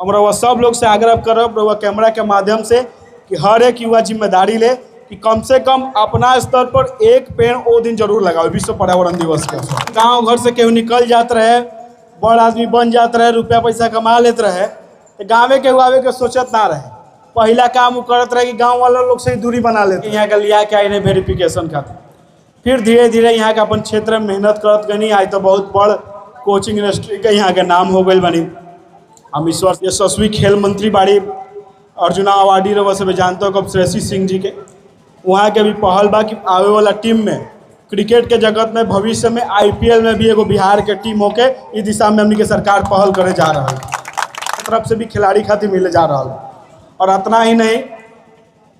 हम रउआ सब लोग से आग्रह करब रउआ कैमरा के माध्यम से कि हर एक युवा जिम्मेदारी ले कि कम से कम अपना स्तर पर एक पेड़ वो दिन जरूर लगाओ विश्व पर्यावरण दिवस के। गांव घर से केहू निकल जात रहे, बड़ आदमी बन जात रहे, रुपया पैसा कमा लेते रहे, तो गाँवे केहू आवे के सोचत ना रहे। पहला काम वो करत रहे कि गाँव वाला लोग से ही दूरी बना लेते, यहाँ के लिया के आए वेरिफिकेशन खातिर। फिर धीरे धीरे यहाँ के अपन क्षेत्र में मेहनत करत गनी, आज तो बहुत बड़ कोचिंग इंडस्ट्री के यहाँ के नाम हो गई बनी। हम ईश्वर यशस्वी खेल मंत्री बाड़ी अर्जुना अवार्डी रवा सब जानते हो कब श्रेयसी सिंह जी के, वहाँ के भी पहल बा कि आवे वाला टीम में क्रिकेट के जगत में भविष्य में IPL में भी एगो बिहार के टीम होके इस दिशा में हमनी के सरकार पहल करे जा रहा है, तरफ से भी खिलाड़ी खातिर मिले जा रहा है। और इतना ही नहीं,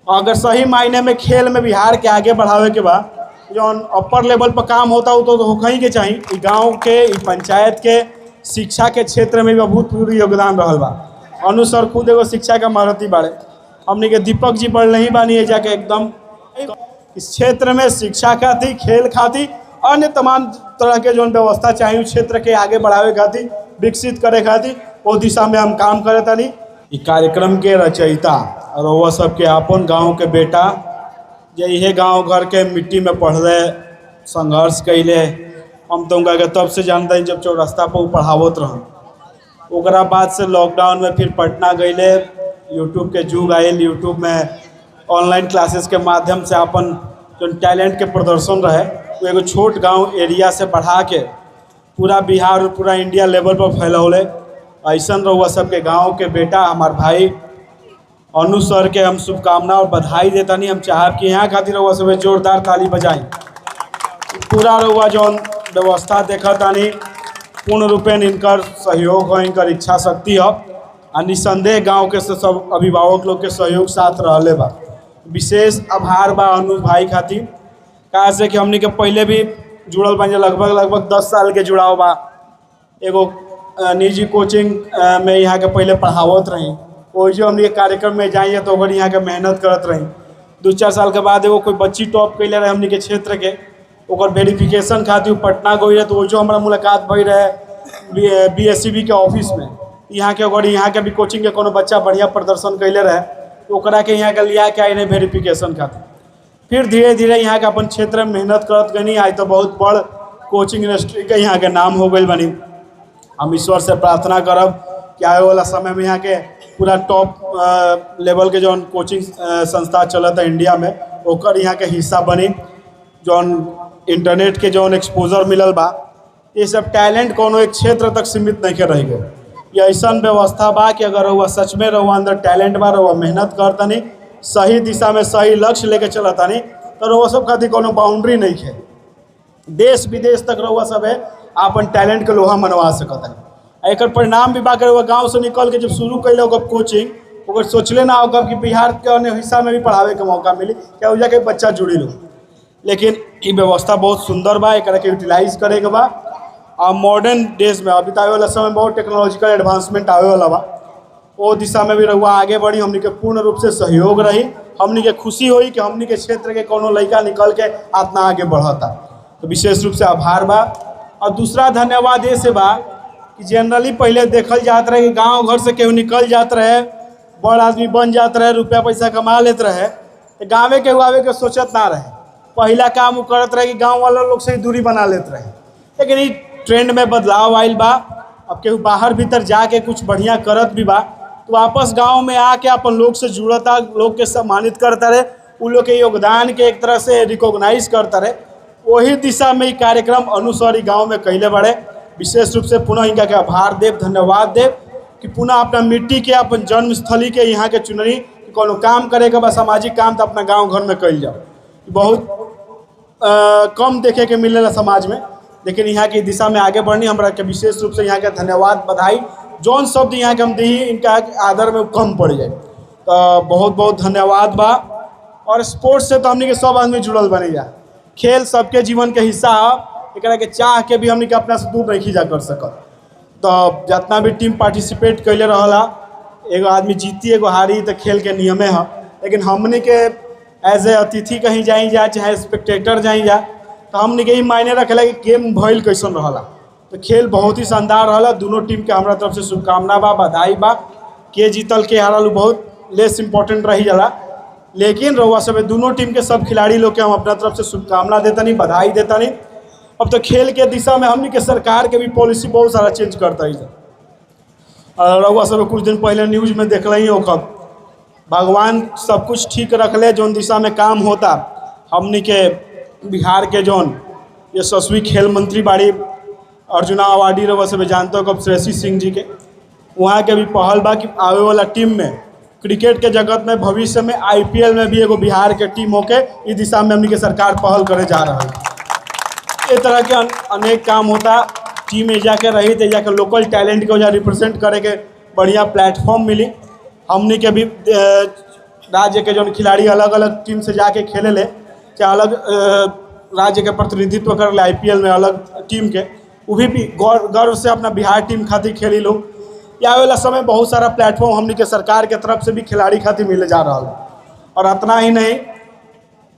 अगर सही मायने में खेल में बिहार के आगे बढ़ावे के बाद जो अपर लेवल पर काम होता हो तो होखई के चाहिए। गाँव के पंचायत के शिक्षा के क्षेत्र में भी अभूतपूर्व योगदान रहल बा। अनु सर खुद एगो शिक्षा का महारथी बाड़े, हमने के दीपक जी बढ़ नहीं बानी जाके एकदम इस क्षेत्र में शिक्षा खातिर, खेल खातिर, अन्य तमाम तरह के जो व्यवस्था चाहिए क्षेत्र के आगे बढ़ावे खातिर, विकसित करे खातिर वो दिशा में हम काम करे तानी। इस कार्यक्रम के रचयिता और वह सबके अपन गाँव के बेटा यही गांव घर के मिट्टी में पढ़ रहे, संघर्ष कैले। हम तो उनका तब से जानते हैं जब चौरास्ता पर पढ़ावत रहन। ओकरा बाद से लॉकडाउन में फिर पटना गए, यूट्यूब के युग आयल, यूट्यूब में ऑनलाइन क्लासेस के माध्यम से अपन जो टैलेंट के प्रदर्शन रहे वो एगो छोट गांव एरिया से बढ़ा के पूरा बिहार और पूरा इंडिया लेवल पर फैलौले। ऐसा रहुआ सबके गाँव के बेटा हमार भाई अनु सर के हम शुभकामना और बधाई देता नहीं। हम चाहब कि यहाँ खातिर रहुआ सब जोरदार ताली बजाई। पूरा रहुआ जो व्यवस्था देखा तानी पूर्ण रूपेण इनकर सहयोग हो, इनकर इच्छा शक्ति हो और निसंदेह गाँव के सब अभिभावक लोग के सहयोग साथ रहले बा। विशेष आभार बा अनु भाई खातिर, कहा से कि हमने के पहले भी जुड़ल बन लगभग 10 साल के जुड़ाव बा। एगो निजी कोचिंग में यहाँ के पहले पढ़ावत रही, वो जो हमने कार्यक्रम में जाइए तो अगर यहाँ के मेहनत करत रही। 2-4 साल के बाद एगो कोई बच्ची टॉप कैले रहे हमने के क्षेत्र के, ओकर वेरिफिकेशन खातिर पटना गई रहे, तो वो जो हमारा मुलाकात भई रहे BSCB के ऑफिस में। यहाँ के अगर यहाँ के भी कोचिंग के कोनो बच्चा बढ़िया प्रदर्शन कैले रहे तो ओकरा के यहाँ के लिया के आए वेरिफिकेशन खातिर। फिर धीरे धीरे यहाँ के अपन क्षेत्र में मेहनत करत गनी, आज तो बहुत बड़ कोचिंग इंडस्ट्री के यहाँ के नाम हो गई बनी। हम ईश्वर से प्रार्थना करब कि आने वाला समय में यहाँ के पूरा टॉप लेवल के जो कोचिंग संस्था चलता है इंडिया में, ओकर यहाँ के हिस्सा बनी। जो इंटरनेट के जो एक्सपोजर मिलल बा, ये सब टैलेंट कोनो एक क्षेत्र तक सीमित नहीं रह गए। ये ऐसा व्यवस्था बा कि अगर वह सच में रहुआ अंदर टैलेंट बा, रहुआ मेहनत करता नहीं, सही दिशा में सही लक्ष्य लेके चलता नहीं, तो रहुआ सब खातिर कोनो बाउंड्री नहीं है। देश विदेश तक रहुआ सब है अपन टैलेंट के लोहा मनवा सकता है। एक परिणाम भी बा कर रहुआ गाँव से निकल के जब शुरू कैले होगा कोचिंग, अगर सोचले ना होगा कि बिहार के अन्य हिस्सा में भी पढ़ावे के मौका मिली, क्या वजह के बच्चा जुड़ी लो। लेकिन ये व्यवस्था बहुत सुंदर बा, एक यूटिलाइज करे के बा। और मॉडर्न डेज में अभी आवे वाला समय बहुत टेक्नोलॉजिकल एडवांसमेंट आवे वाला बा, वो दिशा में भी रहुआ आगे बढ़ी, हमनी के पूर्ण रूप से सहयोग रही। हमनी के खुशी हुई कि हमनी के क्षेत्र के कोनो लड़का निकल के इतना आगे बढ़ता, तो विशेष रूप से आभार बा। और दूसरा धन्यवाद ये से बा कि जनरली पहले देखल जात रहे कि गाँव घर से केहू निकल जात रहे, बड़ आदमी बन जात रहे, रुपया पैसा कमा लेते रहे, तो गाँवे केहू आवे के सोचत ना रहे। पहला काम वो करत रहे कि गाँव वाला लोग से ही दूरी बना लेते रहे। लेकिन ये ट्रेंड में बदलाव आयल बा, अब केहू बाहर भीतर जाके कुछ बढ़िया करत भी बा तो वापस गांव में आके अपन लोग से जुड़ता, लोग के सम्मानित करता रहे, उन लोग के योगदान के एक तरह से रिकॉग्नाइज करता रहे। वही दिशा में ये कार्यक्रम अनुसारी गाँव में कैले बड़े। विशेष रूप से पुनः इनका के आभार देव, धन्यवाद देव कि पुनः अपना मिट्टी के, अपन जन्मस्थली के यहाँ के चुनरी कोनो काम करे के बा, सामाजिक काम तो अपना गाँव घर में कैल जाओ। बहुत कम देखे के मिलेला समाज में, लेकिन यहाँ की दिशा में आगे बढ़नी हमरा के विशेष रूप से यहाँ के धन्यवाद, बधाई। जौन शब्द यहाँ के हम दी इनका आदर में कम पड़ जाए, तो बहुत बहुत धन्यवाद बा। और स्पोर्ट्स से तो हमने के सब आदमी जुड़ल बने जा, खेल सबके जीवन के हिस्सा है, एकरा के चाह के भी हमने के अपना से दूर नहीं जा कर सकत। तो जितना भी टीम पार्टिसिपेट कैले रहा, एगो आदमी जीती एगो हारी, तो खेल के नियमे है। लेकिन हमने के एज ए अतिथि कहीं जाई जा चाहे स्पेक्टेटर जाई जा, तो हमने के ही मायने रखेला कि गेम भइल कैसन रहा। तो खेल बहुत ही शानदार रहा। दोनों टीम के हमारा तरफ से शुभकामना बा, बधाई बा। के जीतल के हारल बहुत लेस इम्पोर्टेंट रही जाला। लेकिन रउआ सब दोनों टीम के सब खिलाड़ी लोग के हम अपना तरफ से शुभकामना देता नहीं, बधाई देता नहीं। अब तो खेल के दिशा में हमनी के सरकार के भी पॉलिसी बहुत सारा चेंज करता है। रउआ सब कुछ दिन पहले न्यूज़ में देख रही हो, कब भगवान सब कुछ ठीक रखले जौन दिशा में काम होता। हमनी के बिहार के जौन यशस्वी खेल मंत्री बाड़ी अर्जुना अवार्डी रउआ सब जानते हो कब श्रेयसी सिंह जी के, वहाँ के भी पहल बा कि आवे वाला टीम में क्रिकेट के जगत में भविष्य में IPL में भी एगो बिहार के टीम होके इस दिशा में हमनी के सरकार पहल करे जा रहा है। इस तरह के अनेक काम होता। टीम एजा के रही तो एजा के लोकल टैलेंट के वजह रिप्रेजेंट करे के बढ़िया प्लेटफॉर्म मिली। हमनी के भी राज्य के जो खिलाड़ी अलग अलग टीम से जाके खेले ले, चाहे अलग राज्य के प्रतिनिधित्व कर ले IPL में अलग टीम के, वो भी गर्व से अपना बिहार टीम खातिर खेली लोग। या वाला समय बहुत सारा प्लेटफॉर्म हमनी के सरकार के तरफ से भी खिलाड़ी खातिर मिले जा रहा है। और इतना ही नहीं,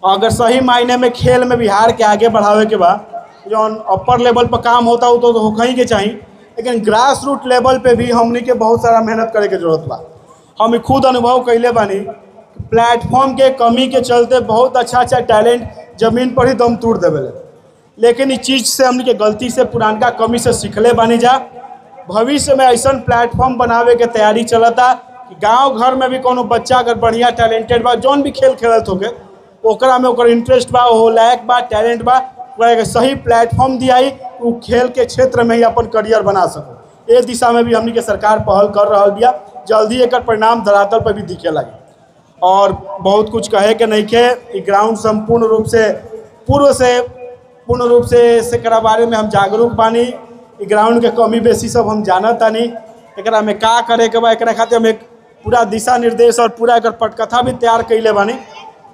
अगर सही मायने में खेल में बिहार के आगे बढ़ावे के बाद जो अपर लेवल पर काम होता हो तो होना ही के चाहिए, लेकिन ग्रास रूट लेवल पे भी हमनी के बहुत सारा मेहनत करे के जरूरत बा। हम खुद अनुभव कैले बानी, प्लेटफॉर्म के कमी के चलते बहुत अच्छा टैलेंट जमीन पर ही दम तोड़ देवे। लेकिन इस चीज़ से हमनी के गलती से पुरानका कमी से सीखले बानी जा। भविष्य में ऐसा प्लेटफॉर्म बनावे के तैयारी चलता कि गांव घर में भी कोनो बच्चा अगर बढ़िया टैलेंटेड बा, जौन भी खेल खेलत होके ओकरा में ओकर इंटरेस्ट बा, हो लायक बा, टैलेंट बा, ओकरा सही प्लेटफॉर्म दियाई, वो खेल के क्षेत्र में ही अपन करियर बना सको। ये दिशा में भी हमनी के सरकार पहल कर रहा बिया। जल्दी एक परिणाम धरातल पर भी दिखे लगे। और बहुत कुछ कहे के नहीं के, ग्राउंड संपूर्ण रूप से पूर्ण रूप से एकरा बारे में हम जागरूक बानी। ग्राउंड के कमी बेसी सब हम जानत तानी, एकरा में का करे के बा, एकरा खातिर हम एक पूरा दिशा निर्देश और पूरा एकर पटकथा भी तैयार कैले बानी।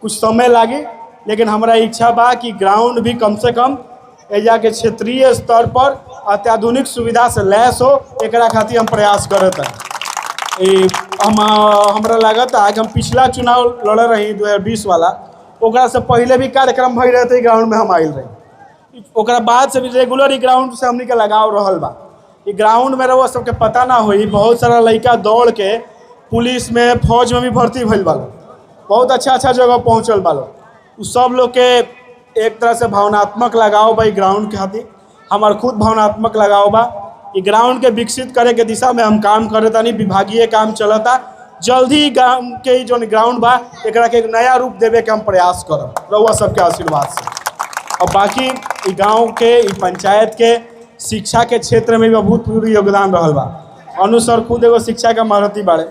कुछ समय लागी, लेकिन हमारा इच्छा बा कि ग्राउंड भी कम से कम एजा के क्षेत्रीय स्तर पर अत्याधुनिक सुविधा से लैस हो, एकरा खातिर हम प्रयास करत हैं। हमरा लागत आज हम पिछला चुनाव लड़ रही 2020 वाला, ओकरा से पहले भी कार्यक्रम भई रहे थे ग्राउंड में हम आयल रही। ओकरा बाद से भी रेगुलर ग्राउंड से हमनी के लगाव रहल बा। ग्राउंड में रहो सबके पता ना होई, बहुत सारा लड़का दौड़ के पुलिस में फौज में भी भर्ती भइल बा, बहुत अच्छा जगह पहुँचल बा। उ सब लोग के एक तरह से भावनात्मक लगाव बा ग्राउंड के खातिर। हमार खुद भावनात्मक लगाव बा। ग्राउंड के विकसित करे के दिशा में हम काम करता नहीं, विभागीय काम चलता। जल्द ही गाँव के जो ग्राउंड बा एकरा के एक नया रूप देवे के हम प्रयास करब, रउआ सबके आशीर्वाद से। और बाकी गाँव के पंचायत के शिक्षा के क्षेत्र में भी अभूतपूर्व योगदान रहल बा। अनु सर खुद एगो शिक्षा का महारथी बाड़े।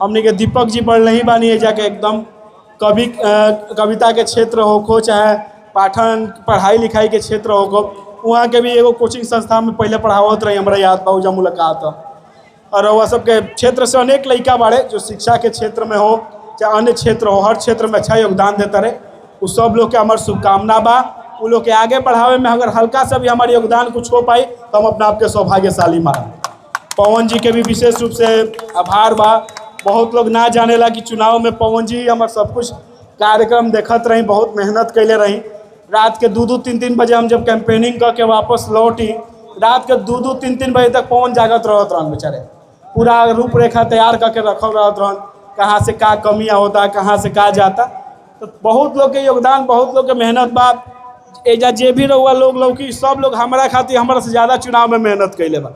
हमने के दीपक जी पढ़ नहीं बानी एजा के एकदम कविता के क्षेत्र हो, चाहे पाठन पढ़ाई लिखाई के क्षेत्र हो, वहाँ के भी एगो कोचिंग संस्था में पहले पढ़ावत रही, हमारा याद बा उजा मुलाकात। और वह सबके क्षेत्र से अनेक लड़का बाड़े जो शिक्षा के क्षेत्र में हो चाहे अन्य क्षेत्र हो, हर क्षेत्र में अच्छा योगदान देता रहे। उस सब लोग के हमारे शुभकामना बा। वो लोग के आगे बढ़ावे में अगर हल्का सा भी हमारे योगदान कुछ हो पाई तो हम अपना आपके सौभाग्यशाली मानब। पवन जी के भी विशेष रूप से आभार बा। बहुत लोग ना जानेला कि चुनाव में पवन जी हमारे सब कुछ कार्यक्रम देखत रही, बहुत मेहनत कैले रही। रात के 2-2, 3-3 बजे हम जब कैंपेनिंग करके वापस लौटी, रात के 2-2, 3-3 बजे तक पवन जागत रहत रहन बेचारे। पूरा रूपरेखा तैयार करके रखल रहत रहन, कहाँ से का कमियाँ होता, कहाँ से का जाता। तो बहुत लोग के योगदान, बहुत लोग के मेहनत बा। एजा जे भी रहुआ लोग कि सब लोग हमारा खातिर हमारा से ज़्यादा चुनाव में मेहनत कैले बा।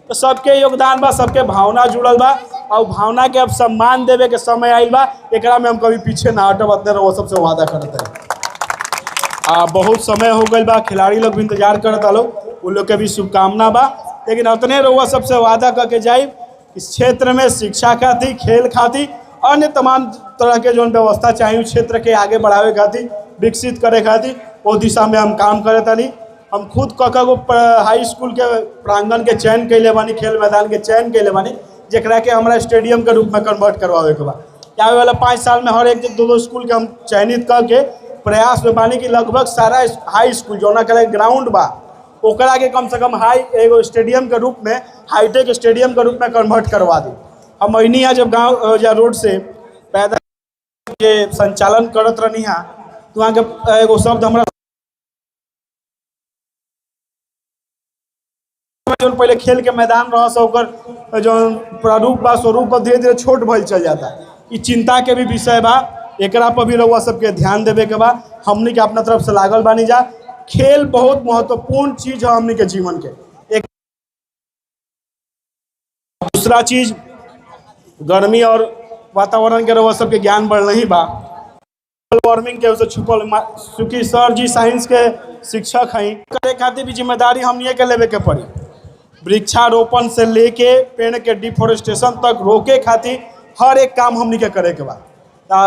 तो सबके योगदान बा, सबके भावना जुड़ल बा। और भावना के अब सम्मान देवे के समय आइल बा, एकरा में हम कभी पीछे ना हटब, अपने रहो सबसे वादा करते हैं। बहुत समय हो गई बा, खिलाड़ी लोग भी इंतजार करता लोग, उन लोग के भी शुभकामना बा। लेकिन उतने रहुआ सबसे वादा करके जाए इस क्षेत्र में शिक्षा खातिर, खेल खातिर, अन्य तमाम तरह के जो व्यवस्था चाहिए क्षेत्र के आगे बढ़ावे खातिर, विकसित करे खातिर, वो दिशा में हम काम करता नहीं। हम खुद कगो हाई स्कूल के प्रांगण के चयन कैले बानी, खेल मैदान के चयन कैले बानी, जरा के हमारा स्टेडियम के रूप में कन्वर्ट करवावे के बाद आवे वाला 5 साल में हर एक 2-2 स्कूल के हम चयनित करके प्रयास में बानी कि लगभग सारा हाई स्कूल जो ना ग्राउंड बा ओकरा के कम से कम एगो स्टेडियम के रूप में, हाईटेक स्टेडियम के रूप में कन्वर्ट करवा दी। हम अनी यहाँ जब गाँव या रोड से पैदल के संचालन करत रहनी है तो वहाँ के एगो शब्द हमारा जो पहले खेल के मैदान रहा से ओकर जो प्रारूप बा स्वरूप बा धीरे धीरे छोट भइल चल जाता। ये चिंता के भी विषय बा, एकरा पर भी रउआ सबके ध्यान देवे के बा। हमनी के अपना तरफ से लागल बानी जा। खेल बहुत महत्वपूर्ण चीज है हमनी के जीवन के। एक दूसरा चीज, गर्मी और वातावरण के रउआ सबके ज्ञान बढ़ नहीं बा। ग्लोबल वार्मिंग के उसे छुपल, चूँकि सर जी साइंस के शिक्षक हैं, करे खातिर भी जिम्मेदारी हमनी के लेवे के पड़ी। वृक्षारोपण से लेके पेड़ के डिफोरेस्टेशन तक रोके खातिर हर एक काम हमनी के करे के बा।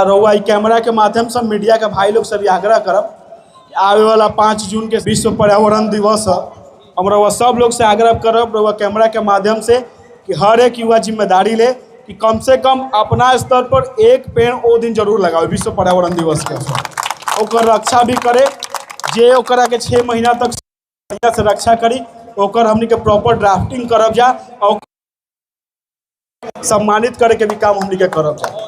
रउआ कैमरा के माध्यम से मीडिया के भाई लोग से भी आग्रह करब, आवे वाला 5 जून के विश्व पर्यावरण दिवस है। हम रउआ सब लोग से आग्रह करब रउआ कैमरा के माध्यम से कि हर एक युवा जिम्मेदारी ले कि कम से कम अपना स्तर पर एक पेड़ ओ दिन जरूर लगाओ विश्व पर्यावरण दिवस के अवसर। ओकर रक्षा भी करे, जे ओकरा के 6 महीना तक बढ़िया से रक्षा करी, ओकर हमनी के प्रॉपर ड्राफ्टिंग करब जा और सम्मानित करे के भी काम हमनी के करब जा।